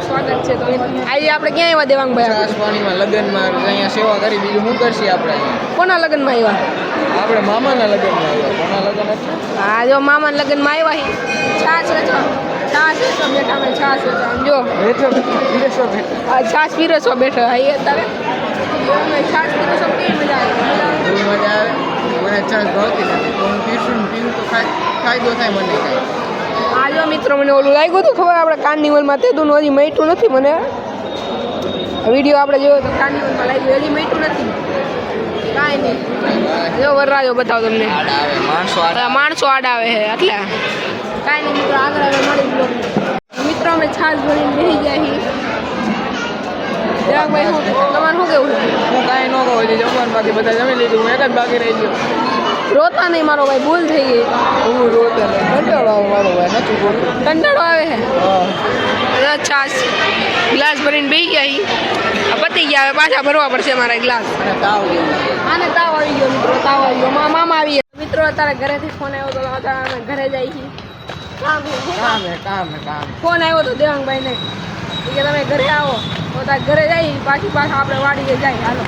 સ્વાગત છે. તો આજે આપણે ક્યાં આવ્યા દેવાંગભાઈ? આકાશવાણીમાં લગ્નમાં અહીંયા સેવા કરી, બીજું શું કરશી આપણે? કોના લગ્નમાં આવ્યા? આપણે મામાના લગ્નમાં આવ્યા. કોના લગ્ન એટલે? હા, જો મામાના લગ્નમાં આવ્યા છાશ વેચવા બેઠા અમે છાશ વેચવા જો છાશ પીરસવા બેઠા હા એ અત્યારે અમે છાશ પીરસવા કેવી મજા આવે? બહુ મજા આવે. મને છાશ ભાવતી નથી તો હું પીવું તો ફાયદો થાય મને કાંઈ. આ જો મિત્રો મને ઓલું લાગ્યું હતું ખબર આપણે કાર્નિવલમાં તે દૂનું હજી મટ્યું નથી. મને વિડીયો આપણે જોયો તો કાર્નિવલમાં લાગ્યું હજી મટ્યું નથી. કાંઈ નહીં જો વરરાજો બતાવો તમને માણસો આડા આવે છે એટલે કાંઈ નહીં મિત્રો આગળ આવે મળી ગયો. મિત્રો અમે છાશ ભરીને બેસી ગયા છીએ. દેવાંગભાઈ તમારે શું કેવું છે? હું કાંઈ ન કહું છું જમવાનું, બાકી બધા જમી લીધું. હું એક જ બાકી રહી ગયો. રોતા નહીં મારો ભાઈ, ભૂલ થઈ ગઈ. હું રોતો નહીં, કંટાળો આવે મારો ભાઈ, નથી બોલતો. કંટાળો આવે છે. હા, છાશ ગ્લાસ ભરીને બેસી ગયા છીએ. પતી ગયા હવે પાછા ભરવા પડશે મારા ગ્લાસ. અને તાવ જેવું. આને તાવ આવી ગયો મિત્રો, તાવ આવી ગયો. મામા આવી ગયા મિત્રો. અત્યારે ઘરેથી ફોન આવ્યો તો અત્યારે અમે ઘરે જઈએ છીએ. કામ ફોન આવ્યો તો દેવાંગભાઈને કે તમે ઘરે આવો તો તાર ઘરે જઈએ પાછા આપણે વાડીએ જાય. હાલો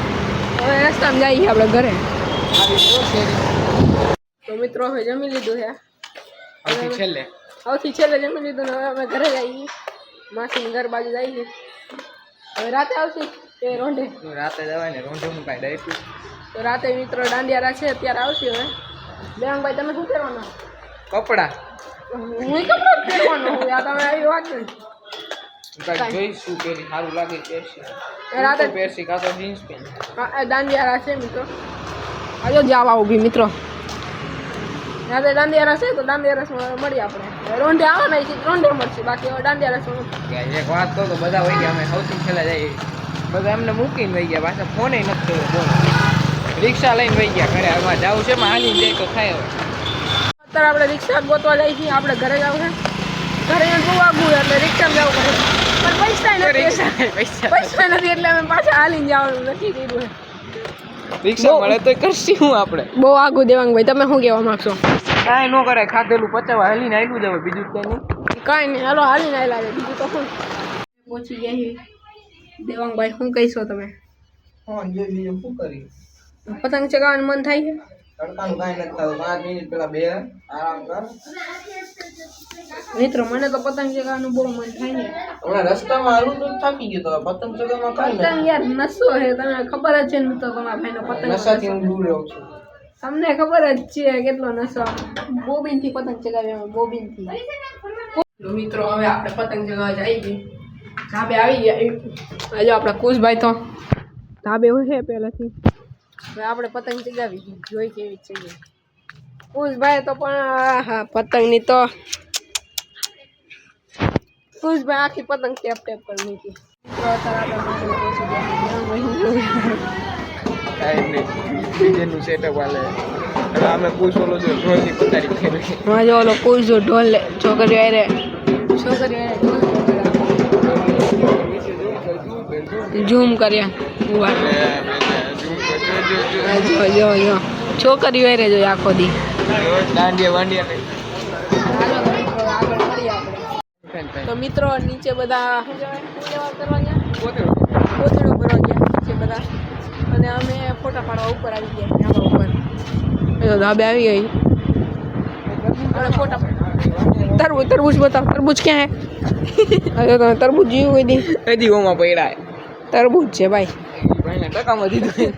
હવે રસ્તામાં જઈએ આપણે ઘરે. તો મિત્રો હવે જમી લીધું છે. સૌથી છેલ્લે જમી લીધું ને હવે અમે ઘરે જઈએ. માસીની ઘર બાજુ જઈએ. હવે રાતે આવશે કે રોંઢે? રાતે જવાય ને રોંઢે હું કાંઈ ડાયટું. તો રાતે મિત્રો દાંડિયા રાશે અત્યારે આવશે. હવે દેવાંગભાઈ તમે શું કરવાના? કપડા હું કપડા પહેરવાનો હું આ તમે આવી વાત ને જોઈશું પેલી સારું લાગે પહેરશી. રાતે પહેરશી કાં તો જીન્સ પેન્ટ. દાંડિયા રાશે મિત્રો. આજો જાવા ઊભી મિત્રો. રાતે દાંડિયા રસ તો દાંડિયા રસમાં મળીએ આપણે. રોંઢે આવવાના છે રોંઢે મળશે, બાકી હવે દાંડિયા રસમાં એક વાત કહું તો બધા વહી ગયા. અમે સૌથી છેલ્લા જઈએ બધા એમને મૂકીને વહી ગયા. પાછા ફોને નથી થયો. રિક્ષા લઈને વહી ગયા ઘરે. હવે જવું છે હાલીને જાય તો થાય. હવે અત્યારે આપણે રિક્ષા ગોતવા જઈએ છીએ. આપણે ઘરે જવું છે. ઘરે બહુ આગું એટલે રિક્ષામાં જવું પડે. પણ પૈસા નથી એટલે અમે પાછા હાલીને જવાનું નક્કી કર્યું છે. રિક્ષા મળે તો કરશી હું આપણે. બહુ આગું દેવાંગભાઈ તમે શું કહેવા માગશો? કાંઈ ન કરે, ખાધેલું પચાવવા હાલીને આવેલું જ હવે, બીજું કંઈ નહીં. કાંઈ નહીં હાલો હાલીને આવેલા છે, બીજું તો શું. પહોંચી ગયા છીએ. દેવાંગભાઈ શું કહીશો તમે? હા જે બીજું શું કરી. પતંગ ચગાવવાનું મન થાય છે? તડકાનું કાંઈ નથી થતું. 5 મિનિટ પેલા બે આરામ કર. મિત્રો મને તો પતંગ ચગાવવાનું બહુ મન થાય છે. હમણાં રસ્તામાં હાલું તો થાકી ગયો. તો પતંગ ચગાવવામાં કાંઈ પતંગ યાર નસો છે, તમને ખબર જ છે ને તો તમારા ભાઈનો પતંગ નશાથી હું દૂર રહું છું. તમને ખબર જ છે કેટલો નશો. બોબીનથી પતંગ ચગાવી અમે બોબીનથી. મિત્રો હવે આપણે પતંગ ચગાવવા જઈએ છીએ. ધાબે આવી ગયા. જો આપણા કુશભાઈ તો ધાબે હોય પહેલાથી. હવે આપણે પતંગ ચગાવી જોઈ કેવી છે. કુશભાઈ તો પણ હા પતંગની તો કુશભાઈ આખી પતંગ ટેપ ટેપ કરી મૂકી. ડીજેનું સેટઅપ આલે. અમે પૂછોલો જો ઢોલની પતારી ફેરવી. હા જો ઓલો કુશ જો ઢોલ લે છોકરીઓ આરે ઝૂમ કર્યા. જો છોકરીઓ આરે જો આખો દી દાંડિયા વાંડિયા. તો મિત્રો નીચે બધા કોથળો ભરવા ગયા નીચે બધા. અને અમે ફોટા પાડવા ઉપર આવી ગયા ધાબા ઉપર. ધાબે આવી ગઈ અને ફોટા તરબૂચ બતાવ. તરબૂચ ક્યાં હે? તમે તરબૂચ જોયું કોઈ દી? હજી ઓમાં પડ્યા તરબૂચ છે ભાઈ. ભાઈને ટકામાં દીધું.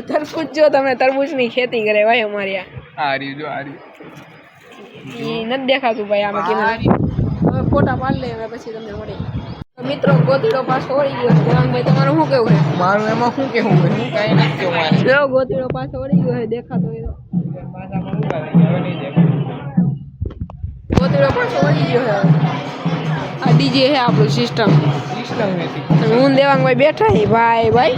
તરબૂચ જો તમે તરબૂચની ખેતી કરે ભાઈ અમારી આ રહ્યું જો આ રહ્યું. એ નથી દેખાતું ભાઈ આમાં કેવું. હવે ફોટા પાડી લે હવે પછી તમને મળે. મિત્રો ગોતીડો પાછો વળી ગયો. દેવાંગભાઈ તમારું શું કેવું છે? મારું એમાં શું કેવું હોય? હું કાંઈ નથી કેવું મારે. જો ગોતીડો પાછો વળી ગયો છે દેખાતો હોય તો. ગોતીડો પાછો વળી ગયો છે. આ ડીજે છે આપણું સિસ્ટમ નથી. હું દેવાંગભાઈ બેઠા છે ભાઈ ભાઈ.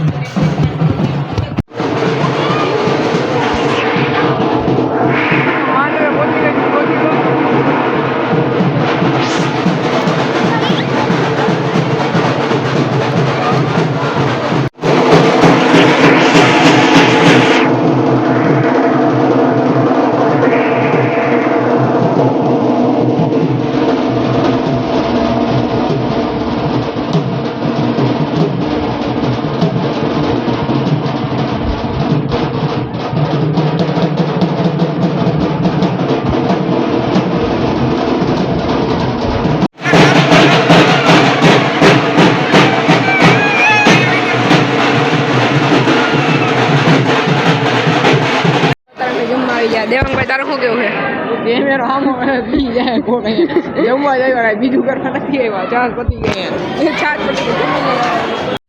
તારું શું કેવું છે કેમેરો આમો બી જાય કોને જમવા જાય બીજું કરવા નથી આવ્યા ચાર પતી ગયા ચાર પછી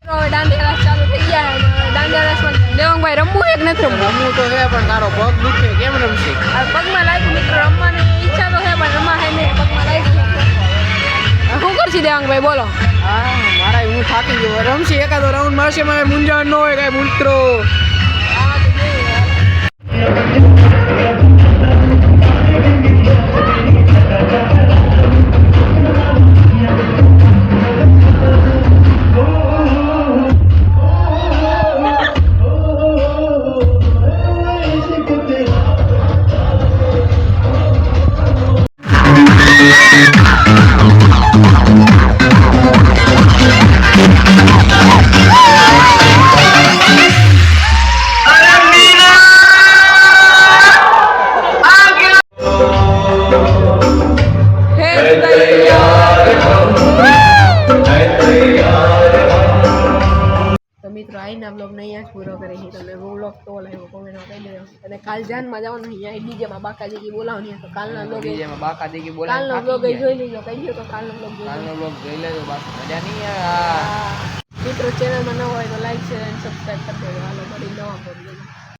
હવે દાંડિયા રાસ ચાલુ થઈ ગયા અને દાંડિયા રાસમાં દેવાંગભાઈ રમવું એક નથી રમવું રમવું તો છે પણ તારો પગ દુખે કેમ રમશે આ પગમાં લાગ્યું મિત્રો રમવાની ઈચ્છા તો છે પણ રમા હે નહીં પગમાં લાગ્યું શું કરશી દેવાંગભાઈ બોલો હા મારા હું થાકી ગયો રમશે એકાદો રાઉન્ડ મારશે મારે મૂંઝાણ ન હોય કાંઈ મિત્રો તો મિત્રો આઈના બ્લોગને અહીંયા જ પૂરો કરે છે તમે બ્લોગ તો લાવ્યો કોમેન્ટમાં કહી દેજો અને કાલ જાનમાં જવાનું અહીંયા ડીજેમાં બાકાજી બોલાવવાની તો કાલના બ્લોગ જેમાં બાકા દેખી બોલે કાલનો બ્લોગ જોઈ લેજો કહી દો તો કાલનો બ્લોગ જોઈ કાલનો બ્લોગ જોઈ લેજો બાકી મજા નહીં આવે મિત્રો ચેનલમાં ન હોય તો લાઈક શેર અને સબસ્ક્રાઈબ કરી દેજો હાલો મળી નવા બ્લોગ